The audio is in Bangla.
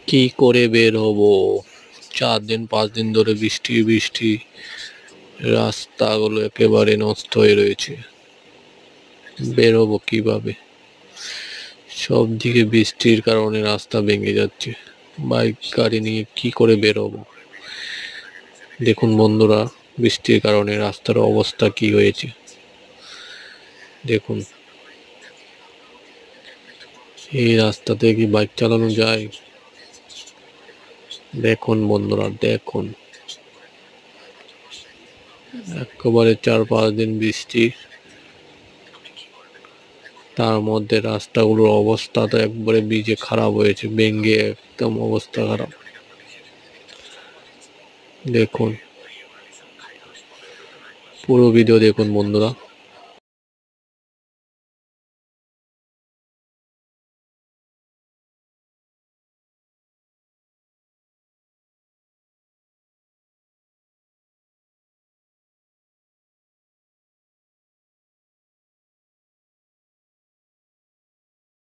কি করে বের হব? 4 দিন 5 দিন ধরে বৃষ্টি বৃষ্টি, রাস্তাগুলো একেবারে নষ্ট হয়ে রয়েছে। বের হবো কিভাবে? সব দিকে বৃষ্টির কারণে রাস্তা ভেঙে যাচ্ছে। বাইক গাড়ি নিয়ে কি করে বের হবো? দেখুন বন্ধুরা, বৃষ্টির কারণে রাস্তার অবস্থা কি হয়েছে দেখুন। এই রাস্তাতে কি বাইক চালানো যায়? দেখুন বন্ধুরা, দেখুন একেবারে 4-5 দিন বৃষ্টি, তার মধ্যে রাস্তাগুলোর অবস্থা তো একবারে ভিজে খারাপ হয়েছে, ভেঙে একদম অবস্থা খারাপ। দেখুন পুরো ভিডিও দেখুন বন্ধুরা।